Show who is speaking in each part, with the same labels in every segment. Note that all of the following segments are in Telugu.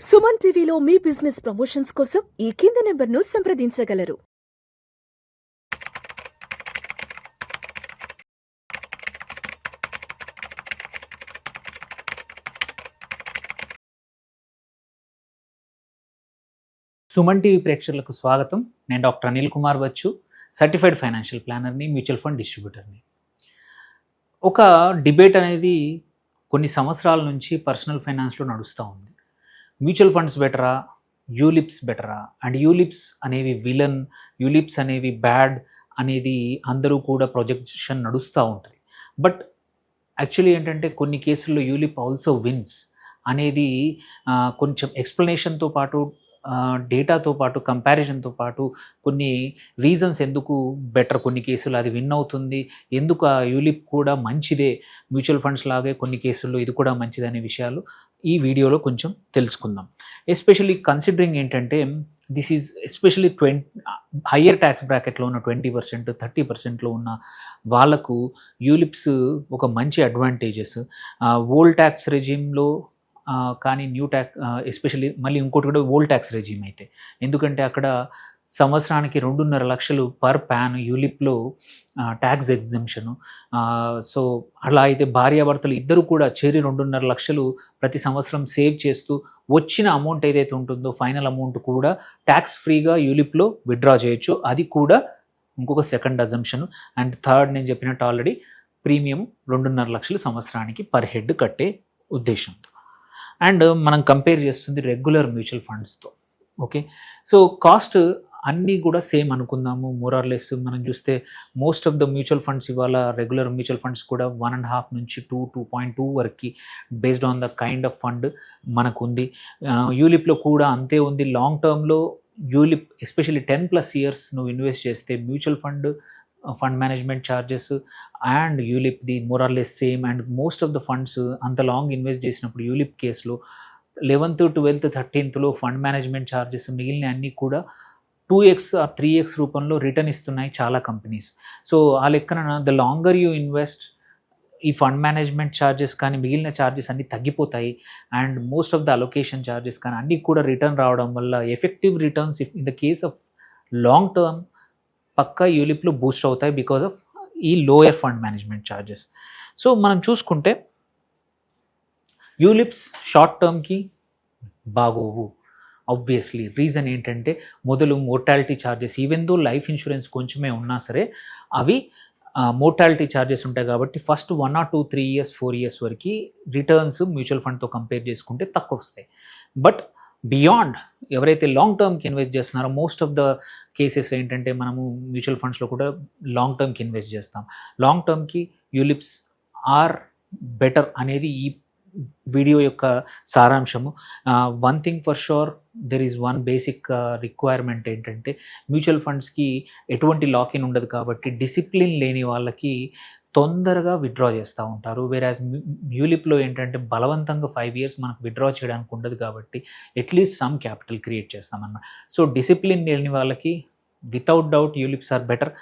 Speaker 1: సుమన్ టీవీలో మీ బిజినెస్ ప్రమోషన్స్ కోసం ఈ కింది నెంబర్ను సంప్రదించగలరు.
Speaker 2: సుమన్ టీవీ ప్రేక్షకులకు స్వాగతం. నేను డాక్టర్ అనిల్ కుమార్ వచ్చు, సర్టిఫైడ్ ఫైనాన్షియల్ ప్లానర్ని, మ్యూచువల్ ఫండ్ డిస్ట్రిబ్యూటర్ని. ఒక డిబేట్ అనేది కొన్ని సంవత్సరాల నుంచి పర్సనల్ ఫైనాన్స్లో నడుస్తూ ఉంది. మ్యూచువల్ ఫండ్స్ బెటరా, యూలిప్స్ బెటరా, అండ్ యూలిప్స్ అనేవి విలన్, యూలిప్స్ అనేవి బ్యాడ్ అనేది అందరూ కూడా ప్రొజెక్షన్ నడుస్తూ ఉంటుంది. బట్ యాక్చువల్లీ ఏంటంటే కొన్ని కేసుల్లో యూలిప్ ఆల్సో విన్స్ అనేది కొంచెం ఎక్స్ప్లెనేషన్తో పాటు డేటాతో పాటు కంపారిజన్తో పాటు కొన్ని రీజన్స్ ఎందుకు బెటర్ కొన్ని కేసులు అది విన్ అవుతుంది, ఎందుకు ఆ యూలిప్ కూడా మంచిదే, మ్యూచువల్ ఫండ్స్ లాగే కొన్ని కేసుల్లో ఇది కూడా మంచిదే అనే విషయాలు ఈ వీడియోలో కొంచెం తెలుసుకుందాం. ఎస్పెషల్లీ కన్సిడరింగ్ ఏంటంటే this is especially higher tax బ్రాకెట్లో ఉన్న 20%, 30%లో ఉన్న వాళ్ళకు యూలిప్స్ ఒక మంచి అడ్వాంటేజెస్. ఓల్డ్ ట్యాక్స్ రెజిమ్లో కానీ న్యూ ట్యాక్స్ ఎస్పెషల్లీ మళ్ళీ ఇంకోటి కూడా ఓల్డ్ ట్యాక్స్ రెజీమ్ అయితే, ఎందుకంటే అక్కడ సంవత్సరానికి 2.5 లక్షలు పర్ ప్యాన్ యూలిప్లో ట్యాక్స్ ఎగ్జంప్షను. సో అలా అయితే భార్యాభర్తలు ఇద్దరు కూడా చేరి 2.5 లక్షలు ప్రతి సంవత్సరం సేవ్ చేస్తూ వచ్చిన అమౌంట్ ఏదైతే ఉంటుందో ఫైనల్ అమౌంట్ కూడా ట్యాక్స్ ఫ్రీగా యూలిప్లో విత్డ్రా చేయొచ్చు. అది కూడా ఇంకొక సెకండ్ అజంప్షన్. అండ్ థర్డ్, నేను చెప్పినట్టు ఆల్రెడీ ప్రీమియం 2.5 లక్షలు సంవత్సరానికి పర్ హెడ్ కట్టే ఉద్దేశంతో. అండ్ మనం కంపేర్ చేస్తుంది రెగ్యులర్ మ్యూచువల్ ఫండ్స్తో. ఓకే, సో కాస్ట్ అన్నీ కూడా సేమ్ అనుకుందాము, మోర్ ఆర్ లెస్. మనం చూస్తే most of the mutual funds ఇవాళ రెగ్యులర్ మ్యూచువల్ ఫండ్స్ కూడా 1.5 నుంచి 2.2 వరకు based on the kind of fund మనకు ఉంది. యూలిప్లో కూడా అంతే ఉంది. లాంగ్ టర్మ్లో యూలిప్ ఎస్పెషల్లీ 10+ ఇయర్స్ నువ్వు ఇన్వెస్ట్ చేస్తే mutual fund management charges and ULIP the more or less same. And most of the funds అంత లాంగ్ ఇన్వెస్ట్ చేసినప్పుడు యూలిప్ కేసులో 11th, 12th, 13th fund management charges మిగిలిన అన్నీ కూడా 2x or 3x రూపంలో రిటర్న్ ఇస్తున్నాయి చాలా కంపెనీస్. సో ఆ లెక్కన ద లాంగర్ యూ ఇన్వెస్ట్ ఈ ఫండ్ మేనేజ్మెంట్ ఛార్జెస్ కానీ మిగిలిన ఛార్జెస్ అన్నీ తగ్గిపోతాయి. And most of the allocation charges కానీ అన్నీ కూడా రిటర్న్ రావడం వల్ల effective returns in the case of long term పక్కా యూలిప్లో బూస్ట్ అవుతాయి బికాజ్ ఆఫ్ ఈ lower fund management charges. So మనం చూసుకుంటే యూలిప్స్ షార్ట్ టర్మ్కి బాగోవు. ఆబ్వియస్లీ రీజన్ ఏంటంటే మొదలు mortality charges, even though life insurance కొంచెమే ఉన్నా సరే అవి మోర్టాలిటీ ఛార్జెస్ ఉంటాయి కాబట్టి ఫస్ట్ 1 or 2, 3 years, 4 years వరకు రిటర్న్స్ మ్యూచువల్ ఫండ్తో కంపేర్ చేసుకుంటే తక్కువ వస్తాయి. బట్ బియాండ్ ఎవరైతే లాంగ్ టర్మ్కి ఇన్వెస్ట్ చేస్తున్నారో మోస్ట్ ఆఫ్ ద కేసెస్ ఏంటంటే మనము మ్యూచువల్ ఫండ్స్లో కూడా లాంగ్ టర్మ్కి ఇన్వెస్ట్ చేస్తాం. లాంగ్ టర్మ్కి యూలిప్స్ ఆర్ బెటర్ అనేది ఈ వీడియో యొక్క సారాంశము. One thing for sure, there is one basic requirement ఏంటంటే మ్యూచువల్ ఫండ్స్కి ఎటువంటి లాక్-ఇన్ ఉండదు కాబట్టి డిసిప్లిన్ లేని వాళ్ళకి తొందరగా విత్డ్రా చేస్తూ ఉంటారు. వేరాజ్ యూలిప్లో ఏంటంటే బలవంతంగా 5 years మనకు విత్డ్రా చేయడానికి ఉండదు కాబట్టి అట్లీస్ట్ సమ్ క్యాపిటల్ క్రియేట్ చేస్తామన్నమాట. సో డిసిప్లిన్ లేని వాళ్ళకి without doubt ULIPs are better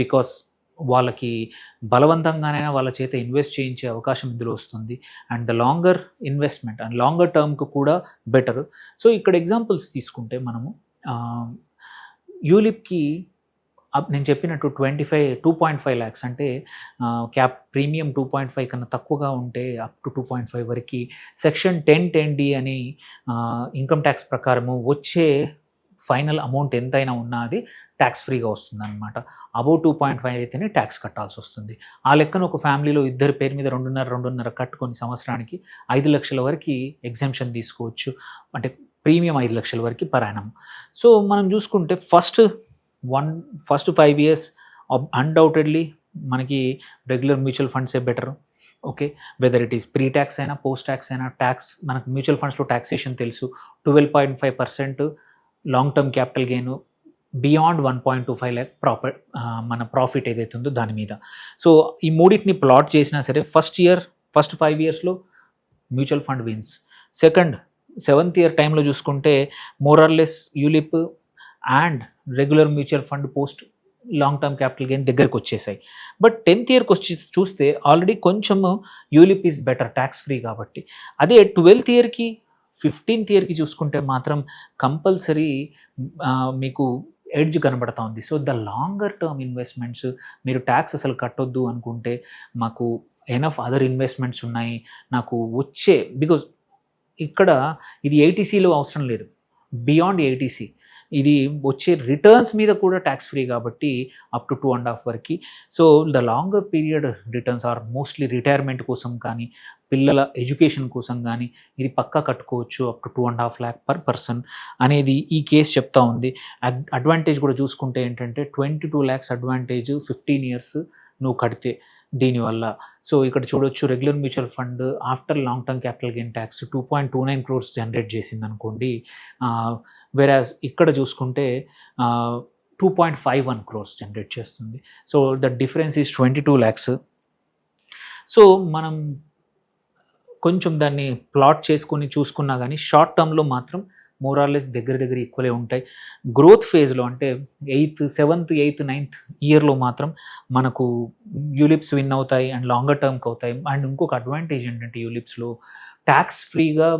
Speaker 2: because వాళ్ళకి బలవంతంగానైనా వాళ్ళ చేత ఇన్వెస్ట్ చేయించే అవకాశం ఇందులో వస్తుంది. And the longer investment and longer టర్మ్కి కూడా బెటర్. సో ఇక్కడ ఎగ్జాంపుల్స్ తీసుకుంటే మనము యూలిప్కి నేను చెప్పినట్టు 2.5 lakhs అంటే క్యాప్ ప్రీమియం 2.5 కన్నా తక్కువగా ఉంటే అప్ టు 2.5 వరకు సెక్షన్ 10(10)(d) అని ఇన్కమ్ ట్యాక్స్ ప్రకారము వచ్చే ఫైనల్ అమౌంట్ ఎంతైనా ఉన్నా అది ట్యాక్స్ ఫ్రీగా వస్తుంది అనమాట. అబౌవ్ 2.5 అయితేనే ట్యాక్స్ కట్టాల్సి వస్తుంది. ఆ లెక్కన ఒక ఫ్యామిలీలో ఇద్దరి పేరు మీద 2.5 కట్టుకొని సంవత్సరానికి 5 లక్షల వరకు ఎగ్జంప్షన్ తీసుకోవచ్చు. అంటే ప్రీమియం 5 లక్షల వరకు పర్ యానం. సో మనం చూసుకుంటే ఫస్ట్ 5 years అన్డౌటెడ్లీ మనకి రెగ్యులర్ మ్యూచువల్ ఫండ్సే better. Okay, whether it is pre tax అయినా పోస్ట్ ట్యాక్స్ అయినా ట్యాక్స్ మనకు మ్యూచువల్ ఫండ్స్లో ట్యాక్సేషన్ తెలుసు. 12.5% long term capital gain beyond 1.25 lakh మన ప్రాఫిట్ ఏదైతే ఉందో దాని మీద. సో ఈ మూడింటిని ప్లాట్ చేసినా సరే ఫస్ట్ 5 yearsలో mutual fund wins. Second 7th year టైంలో చూసుకుంటే more or less ULIP and regular mutual fund post long term capital gain దగ్గరకు వచ్చేసాయి. బట్ 10th ఇయర్కి వచ్చి చూస్తే ఆల్రెడీ కొంచెము ULIP is better tax free కాబట్టి. అదే 12th ఇయర్కి 15th ఇయర్కి చూసుకుంటే మాత్రం కంపల్సరీ మీకు ఎడ్జ్ కనబడతా ఉంది. So the longer term investments, మీరు ట్యాక్స్ అసలు కట్టొద్దు అనుకుంటే మాకు ఎనఫ్ అదర్ ఇన్వెస్ట్మెంట్స్ ఉన్నాయి, నాకు వచ్చే బికాజ్ ఇక్కడ ఇది ఏటీసీలో అవసరం లేదు, బియాండ్ ఏటీసీ ఇది వచ్చే రిటర్న్స్ మీద కూడా ట్యాక్స్ ఫ్రీ కాబట్టి అప్ టు 2.5 వరకు. So the longer period returns are mostly retirement కోసం కానీ పిల్లల ఎడ్యుకేషన్ కోసం కానీ ఇది పక్కా కట్టుకోవచ్చు up to 2.5 lakh per person అనేది ఈ కేసు చెప్తా ఉంది. అడ్వాంటేజ్ కూడా చూసుకుంటే ఏంటంటే 22 lakhs అడ్వాంటేజ్ 15 years నువ్వు కడితే దీనివల్ల. సో ఇక్కడ చూడొచ్చు regular mutual fund after long term capital gain tax 2.29 crores generate చేసింది అనుకోండి, వెరాజ్ ఇక్కడ చూసుకుంటే 2.51 crores జనరేట్ చేస్తుంది. So the difference is 22 lakhs. So మనం కొంచెం దాన్ని ప్లాట్ చేసుకొని చూసుకున్నా కానీ షార్ట్ టర్మ్లో మాత్రం మోరార్లెస్ దగ్గర ఈక్వలే ఉంటాయి. గ్రోత్ ఫేజ్లో అంటే 8th, 7th, 8th, 9th ఇయర్లో మాత్రం మనకు యూలిప్స్ విన్ అవుతాయి అండ్ లాంగర్ టర్మ్కి అవుతాయి. అండ్ ఇంకొక అడ్వాంటేజ్ ఏంటంటే యూలిప్స్లో ట్యాక్స్ ఫ్రీగా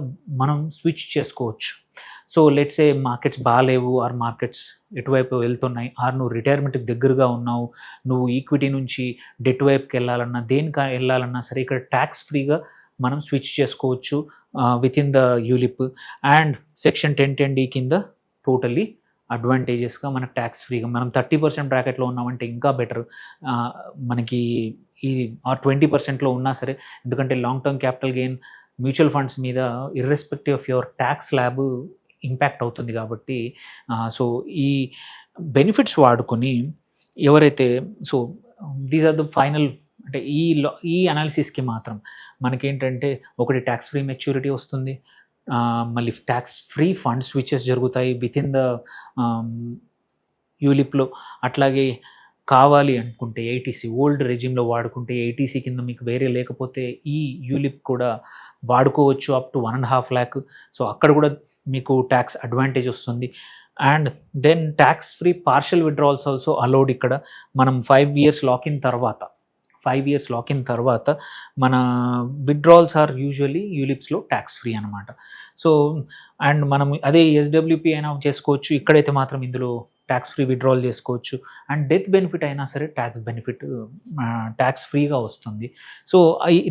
Speaker 2: మనం స్విచ్ చేసుకోవచ్చు. సో లెట్స్ ఏ మార్కెట్స్ బాగాలేవు ఆర్ మార్కెట్స్ ఎటువైపు వెళ్తున్నాయి ఆర్ నువ్వు రిటైర్మెంట్కి దగ్గరగా ఉన్నావు, నువ్వు ఈక్విటీ నుంచి డెట్ వైపుకి వెళ్ళాలన్నా దేనికి వెళ్ళాలన్నా సరే ఇక్కడ ట్యాక్స్ ఫ్రీగా మనం స్విచ్ చేసుకోవచ్చు with in the ULIP. And section 1010D కింద టోటల్లీ అడ్వాంటేజెస్గా మనకు ట్యాక్స్ ఫ్రీగా మనం 30% బ్రాకెట్లో ఉన్నామంటే ఇంకా బెటర్. మనకి ఈ 20%లో ఉన్నా సరే, ఎందుకంటే long term capital gain mutual funds మీద irrespective of your tax slab impact అవుతుంది కాబట్టి సో ఈ బెనిఫిట్స్ వాడుకొని ఎవరైతే so these are the final అంటే ఈ అనాలిసిస్కి మాత్రం మనకేంటంటే ఒకటి ట్యాక్స్ ఫ్రీ మెచ్యూరిటీ వస్తుంది, మళ్ళీ ట్యాక్స్ ఫ్రీ ఫండ్ స్విచెస్ జరుగుతాయి విత్ ఇన్ ద యూలిప్లో. అట్లాగే కావాలి అనుకుంటే ఏటీసీ ఓల్డ్ రెజిమ్లో వాడుకుంటే ఏటీసీ కింద మీకు వేరే లేకపోతే ఈ యూలిప్ కూడా వాడుకోవచ్చు అప్ టు 1.5 lakh. సో అక్కడ కూడా మీకు ట్యాక్స్ అడ్వాంటేజ్ వస్తుంది. And then tax free partial withdrawals also allowed. ఇక్కడ మనం 5 years లాకిన్ తర్వాత మన విత్డ్రాల్స్ ఆర్ యూజువల్లీ యూలిప్స్లో ట్యాక్స్ ఫ్రీ అనమాట. సో అండ్ మనం అదే ఎస్డబ్ల్యూపీ అయినా చేసుకోవచ్చు, ఇక్కడైతే మాత్రం ఇందులో ట్యాక్స్ ఫ్రీ విత్డ్రాల్ చేసుకోవచ్చు. అండ్ డెత్ బెనిఫిట్ అయినా సరే ట్యాక్స్ ఫ్రీగా వస్తుంది. సో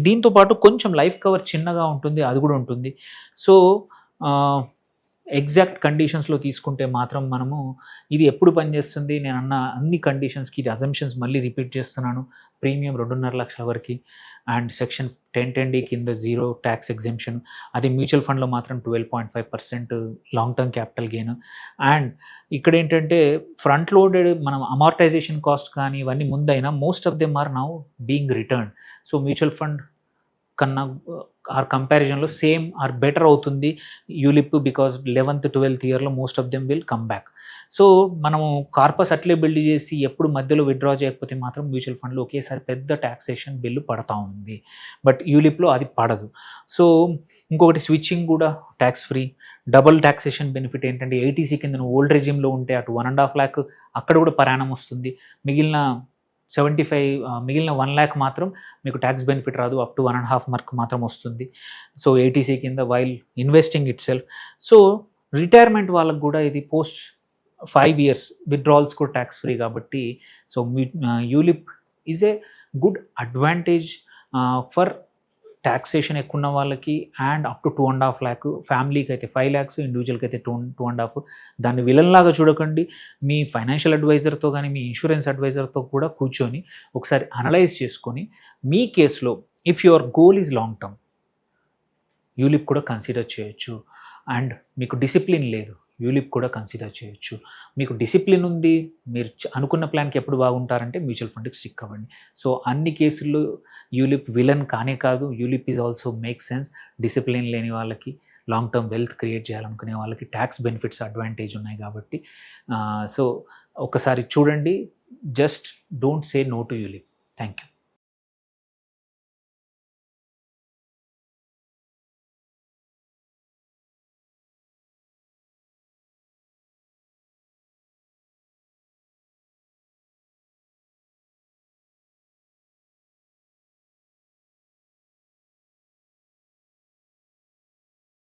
Speaker 2: దీంతో పాటు కొంచెం లైఫ్ కవర్ చిన్నగా ఉంటుంది, అది కూడా ఉంటుంది. సో ఎగ్జాక్ట్ కండిషన్స్లో తీసుకుంటే మాత్రం మనము ఇది ఎప్పుడు పనిచేస్తుంది, నేను అన్న అన్ని కండిషన్స్కి ఇది అజంప్షన్స్ మళ్ళీ రిపీట్ చేస్తున్నాను. ప్రీమియం 2.5 lakhs వరకు అండ్ సెక్షన్ 1010D కింద 0 ట్యాక్స్ ఎగ్జెంప్షన్, అది మ్యూచువల్ ఫండ్లో మాత్రం 12.5% long term capital gain. And ఇక్కడ ఏంటంటే ఫ్రంట్ లోడెడ్ మనం అమార్టైజేషన్ కాస్ట్ కానీ ఇవన్నీ ముందైనా most of them are now being return. So mutual fund కన్నా ఆర్ కంపారిజన్లో సేమ్ ఆర్ బెటర్ అవుతుంది యూలిప్, బికాజ్ 11th, 12th ఇయర్లో most of them will come back. So మనము కార్పస్ అట్లే బిల్డ్ చేసి ఎప్పుడు మధ్యలో విత్డ్రా చేయకపోతే మాత్రం మ్యూచువల్ ఫండ్లో ఒకేసారి పెద్ద ట్యాక్సేషన్ బిల్లు పడతా ఉంది, బట్ యూలిప్లో అది పడదు. సో ఇంకొకటి స్విచ్చింగ్ కూడా tax free. Double taxation benefit ఏంటంటే ఏటీసీ కింద నువ్వు ఓల్డ్ రెజిమ్లో ఉంటే అటు 1.5 lakh అక్కడ కూడా పరాణం వస్తుంది, మిగిలిన 1 lakh మాత్రం మీకు ట్యాక్స్ బెనిఫిట్ రాదు, అప్ టు 1.5 mark మాత్రం వస్తుంది. సో ఏటీసీ కింద while investing it self. So retirement వాళ్ళకు కూడా ఇది పోస్ట్ 5 years విత్డ్రాల్స్ కూడా ట్యాక్స్ ఫ్రీ కాబట్టి so ULIP is a good advantage for taxation ఎక్కువ ఉన్న వాళ్ళకి. అండ్ అప్ టు 2.5 lakh, ఫ్యామిలీకి అయితే 5 lakhs, ఇండివిజువల్కి అయితే 2.5. దాన్ని విలన్లాగా చూడకండి, మీ ఫైనాన్షియల్ అడ్వైజర్తో కానీ మీ ఇన్సూరెన్స్ అడ్వైజర్తో కూడా కూర్చొని ఒకసారి అనలైజ్ చేసుకొని మీ కేసులో if your goal is long term ULIP కూడా కన్సిడర్ చేయొచ్చు. అండ్ మీకు డిసిప్లిన్ లేదు, యూలిప్ కూడా కన్సిడర్ చేయొచ్చు. మీకు డిసిప్లిన్ ఉంది, మీరు అనుకున్న ప్లాన్కి ఎప్పుడు బాగుంటారంటే మ్యూచువల్ ఫండ్కి స్టిక్ అవ్వండి. సో అన్ని కేసుల్లో యూలిప్ విలన్ కానే కాదు, ULIP is also make sense. Discipline లేని వాళ్ళకి, లాంగ్ టర్మ్ వెల్త్ క్రియేట్ చేయాలనుకునే వాళ్ళకి ట్యాక్స్ బెనిఫిట్స్ అడ్వాంటేజ్ ఉన్నాయి కాబట్టి సో ఒకసారి చూడండి. Just don't say no to ULIP. Thank you.